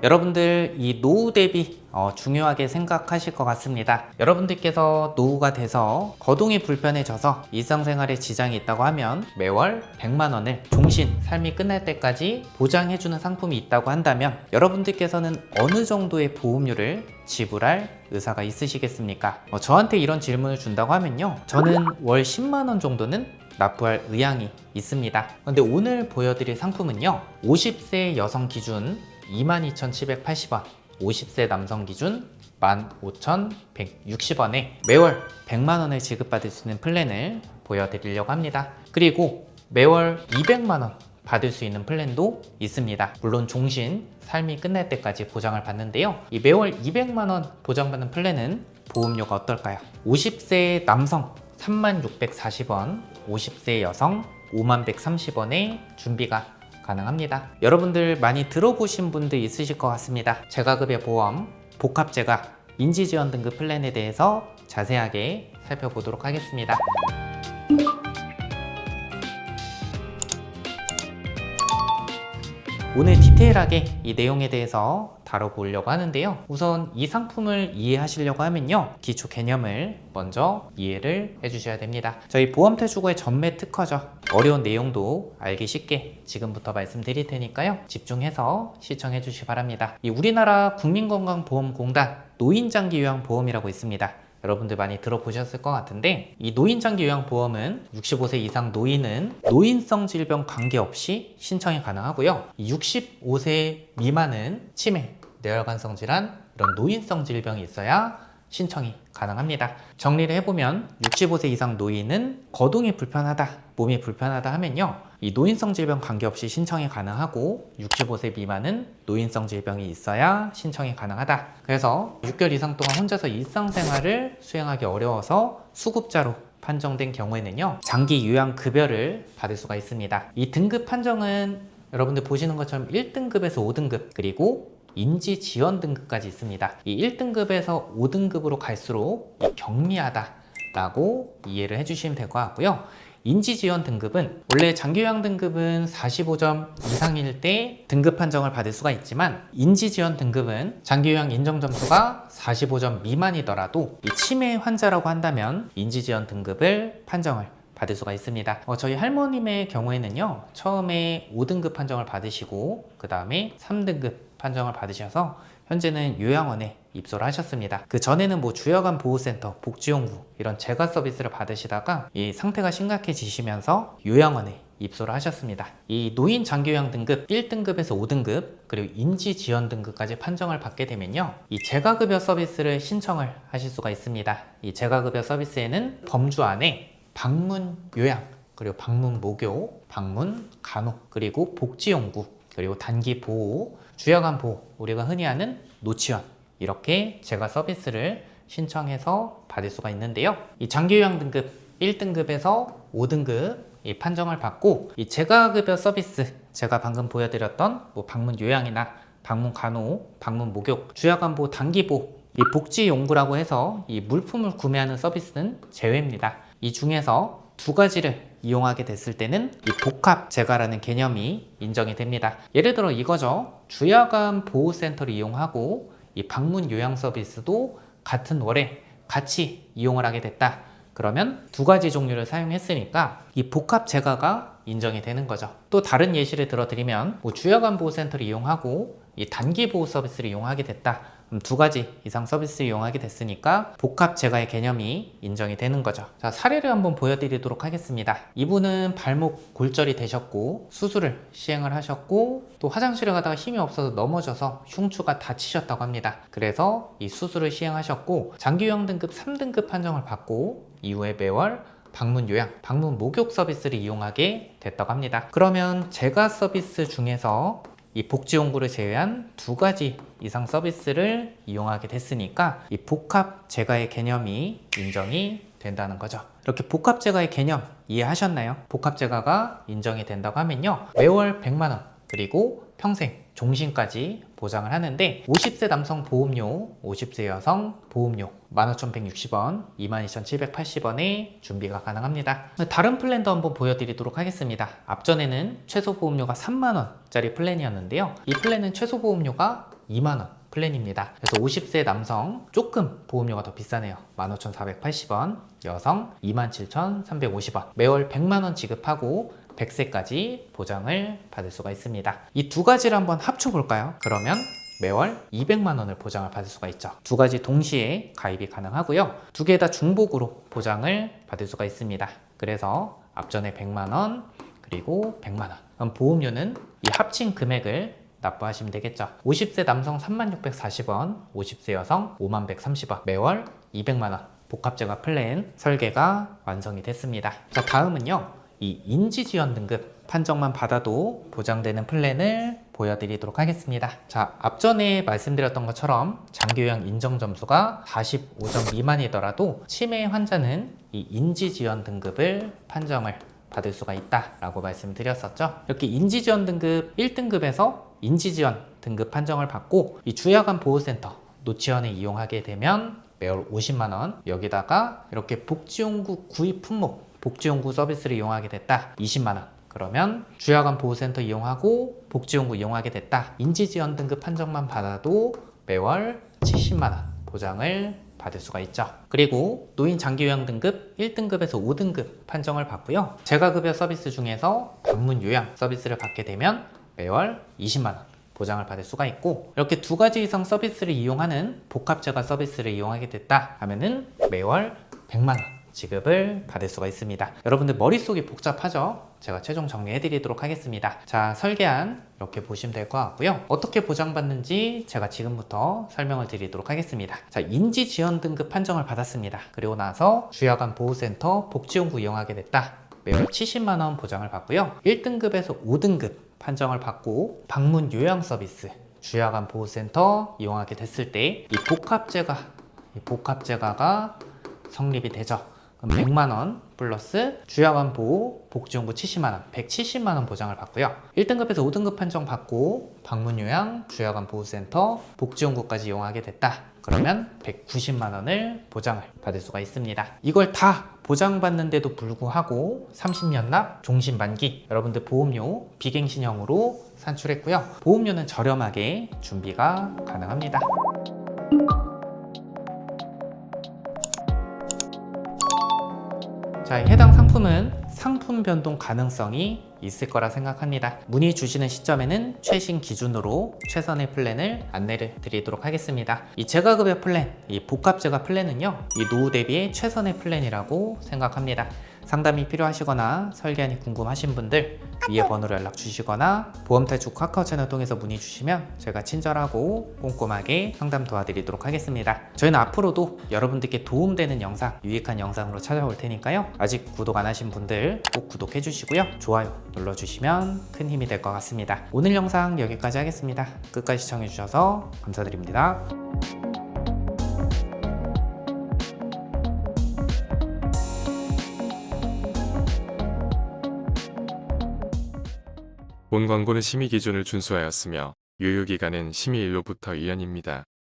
여러분들 이 노후 대비 중요하게 생각하실 것 같습니다. 여러분들께서 노후가 돼서 거동이 불편해져서 일상생활에 지장이 있다고 하면 매월 100만 원을 종신 삶이 끝날 때까지 보장해주는 상품이 있다고 한다면 여러분들께서는 어느 정도의 보험료를 지불할 의사가 있으시겠습니까? 저한테 이런 질문을 준다고 하면요, 저는 월 10만 원 정도는 납부할 의향이 있습니다. 근데 오늘 보여드릴 상품은요, 50세 여성 기준 22,780원, 50세 남성 기준 15,160원에 매월 100만 원을 지급받을 수 있는 플랜을 보여드리려고 합니다. 그리고 매월 200만 원 받을 수 있는 플랜도 있습니다. 물론 종신, 삶이 끝날 때까지 보장을 받는데요, 이 매월 200만 원 보장받는 플랜은 보험료가 어떨까요? 50세 남성 3640원, 50세 여성 5130원의 준비가 가능합니다. 여러분들 많이 들어보신 분들 있으실 것 같습니다. 재가급여 보험, 복합재가, 인지지원 등급 플랜에 대해서 자세하게 살펴보도록 하겠습니다. 오늘 디테일하게 이 내용에 대해서 다뤄보려고 하는데요, 우선 이 상품을 이해하시려고 하면요, 기초 개념을 먼저 이해를 해주셔야 됩니다. 저희 보험퇴주고의 전매 특허죠. 어려운 내용도 알기 쉽게 지금부터 말씀드릴 테니까요, 집중해서 시청해 주시기 바랍니다. 이 우리나라 국민건강보험공단 노인장기요양보험이라고 있습니다. 여러분들 많이 들어보셨을 것 같은데, 이 노인장기요양보험은 65세 이상 노인은 노인성 질병 관계없이 신청이 가능하고요, 65세 미만은 치매, 뇌혈관성 질환, 이런 노인성 질병이 있어야 신청이 가능합니다. 정리를 해보면 65세 이상 노인은 거동이 불편하다, 몸이 불편하다 하면요, 이 노인성 질병 관계없이 신청이 가능하고, 65세 미만은 노인성 질병이 있어야 신청이 가능하다. 그래서 6개월 이상 동안 혼자서 일상생활을 수행하기 어려워서 수급자로 판정된 경우에는요, 장기 요양급여를 받을 수가 있습니다. 이 등급 판정은 여러분들 보시는 것처럼 1등급에서 5등급, 그리고 인지 지원 등급까지 있습니다. 이 1등급에서 5등급으로 갈수록 경미하다라고 이해를 해주시면 될 것 같고요. 인지 지원 등급은 원래 장기요양 등급은 45점 이상일 때 등급 판정을 받을 수가 있지만, 인지 지원 등급은 장기요양 인정 점수가 45점 미만이더라도 이 치매 환자라고 한다면 인지 지원 등급을 판정을 받을 수가 있습니다. 저희 할머님의 경우에는요, 처음에 5등급 판정을 받으시고 그 다음에 3등급 판정을 받으셔서 현재는 요양원에 입소를 하셨습니다. 그 전에는 주여간 보호센터, 복지용구 이런 재가 서비스를 받으시다가 이 상태가 심각해지시면서 요양원에 입소를 하셨습니다. 이 노인 장기요양 등급 1등급에서 5등급 그리고 인지 지원 등급까지 판정을 받게 되면요, 이 재가급여 서비스를 신청을 하실 수가 있습니다. 이 재가급여 서비스에는 범주 안에 방문 요양, 그리고 방문 목요, 방문 간호, 그리고 복지용구, 그리고 단기 보호, 주여간 보호, 우리가 흔히 아는 노치원, 이렇게 재가 서비스를 신청해서 받을 수가 있는데요, 이 장기요양 등급 1등급에서 5등급 이 판정을 받고, 이 재가급여 서비스, 제가 방금 보여드렸던 방문 요양이나 방문 간호, 방문 목욕, 주여간 보호, 단기 보호, 이 복지용구라고 해서 이 물품을 구매하는 서비스는 제외입니다. 이 중에서 두 가지를 이용하게 됐을 때는 이 복합 재가라는 개념이 인정이 됩니다. 예를 들어 이거죠. 주야간 보호센터를 이용하고 이 방문 요양 서비스도 같은 월에 같이 이용을 하게 됐다. 그러면 두 가지 종류를 사용했으니까 이 복합 재가가 인정이 되는 거죠. 또 다른 예시를 들어드리면 주야간 보호센터를 이용하고 이 단기 보호 서비스를 이용하게 됐다. 두 가지 이상 서비스를 이용하게 됐으니까 복합 재가의 개념이 인정이 되는 거죠. 자, 사례를 한번 보여드리도록 하겠습니다. 이분은 발목 골절이 되셨고 수술을 시행을 하셨고, 또 화장실을 가다가 힘이 없어서 넘어져서 흉추가 다치셨다고 합니다. 그래서 이 수술을 시행하셨고 장기요양 등급 3등급 판정을 받고 이후에 매월 방문 요양, 방문 목욕 서비스를 이용하게 됐다고 합니다. 그러면 재가 서비스 중에서 이 복지용구를 제외한 두 가지 이상 서비스를 이용하게 됐으니까 이 복합 재가의 개념이 인정이 된다는 거죠. 이렇게 복합 재가의 개념 이해하셨나요? 복합 재가가 인정이 된다고 하면요, 매월 100만 원, 그리고 평생 종신까지 보장을 하는데, 50세 남성 보험료, 50세 여성 보험료 15,160원, 22,780원의 준비가 가능합니다. 다른 플랜도 한번 보여드리도록 하겠습니다. 앞전에는 최소 보험료가 3만원짜리 플랜이었는데요, 이 플랜은 최소 보험료가 2만원 플랜입니다. 그래서 50세 남성 조금 보험료가 더 비싸네요. 15,480원, 여성 27,350원. 매월 100만원 지급하고 100세까지 보장을 받을 수가 있습니다. 이 두 가지를 한번 합쳐볼까요? 그러면 매월 200만원을 보장을 받을 수가 있죠. 두 가지 동시에 가입이 가능하고요. 두 개 다 중복으로 보장을 받을 수가 있습니다. 그래서 앞전에 100만원 그리고 100만원. 그럼 보험료는 이 합친 금액을 납부하시면 되겠죠. 50세 남성 3640원, 50세 여성 5130원, 매월 200만원 복합제가 플랜 설계가 완성이 됐습니다. 자, 다음은요, 이 인지지원 등급 판정만 받아도 보장되는 플랜을 보여드리도록 하겠습니다. 자, 앞전에 말씀드렸던 것처럼 장기요양 인정 점수가 45점 미만이더라도 치매 환자는 이 인지지원 등급을 판정을 받을 수가 있다라고 말씀드렸었죠. 이렇게 인지지원 등급 1등급에서 인지지원 등급 판정을 받고 이 주야간 보호센터 노치원을 이용하게 되면 매월 50만원, 여기다가 이렇게 복지용구 구입 품목 복지용구 서비스를 이용하게 됐다 20만원. 그러면 주야간 보호센터 이용하고 복지용구 이용하게 됐다, 인지지원 등급 판정만 받아도 매월 70만원 보장을 받을 수가 있죠. 그리고 노인 장기요양 등급 1등급에서 5등급 판정을 받고요. 재가급여 서비스 중에서 방문 요양 서비스를 받게 되면 매월 20만원 보장을 받을 수가 있고, 이렇게 두 가지 이상 서비스를 이용하는 복합재가 서비스를 이용하게 됐다 하면은 매월 100만원 지급을 받을 수가 있습니다. 여러분들 머릿속이 복잡하죠? 제가 최종 정리해 드리도록 하겠습니다. 자, 설계안 이렇게 보시면 될 것 같고요. 어떻게 보장받는지 제가 지금부터 설명을 드리도록 하겠습니다. 자, 인지지원 등급 판정을 받았습니다. 그리고 나서 주야간 보호센터 복지용구 이용하게 됐다, 매월 70만원 보장을 받고요. 1등급에서 5등급 판정을 받고 방문 요양 서비스 주야간 보호센터 이용하게 됐을 때 이 복합재가가 성립이 되죠. 그럼 100만원 플러스 주야간 보호 복지용구 70만원, 170만원 보장을 받고요. 1등급에서 5등급 판정 받고 방문 요양 주야간 보호센터 복지용구까지 이용하게 됐다, 그러면 190만원을 보장을 받을 수가 있습니다. 이걸 다 보장받는데도 불구하고 30년 납 종신 만기, 여러분들 보험료 비갱신형으로 산출했고요. 보험료는 저렴하게 준비가 가능합니다. 자, 해당 상품은 상품 변동 가능성이 있을 거라 생각합니다. 문의 주시는 시점에는 최신 기준으로 최선의 플랜을 안내를 드리도록 하겠습니다. 이 재가급여 플랜, 이 복합재가 플랜은요, 이 노후 대비의 최선의 플랜이라고 생각합니다. 상담이 필요하시거나 설계안이 궁금하신 분들 위에 번호로 연락 주시거나 보험탈출 카카오 채널 통해서 문의 주시면 제가 친절하고 꼼꼼하게 상담 도와드리도록 하겠습니다. 저희는 앞으로도 여러분들께 도움되는 영상, 유익한 영상으로 찾아올 테니까요. 아직 구독 안 하신 분들 꼭 구독해 주시고요. 좋아요 눌러주시면 큰 힘이 될 것 같습니다. 오늘 영상 여기까지 하겠습니다. 끝까지 시청해 주셔서 감사드립니다. 본 광고는 심의 기준을 준수하였으며 유효기간은 심의일로부터 1년입니다.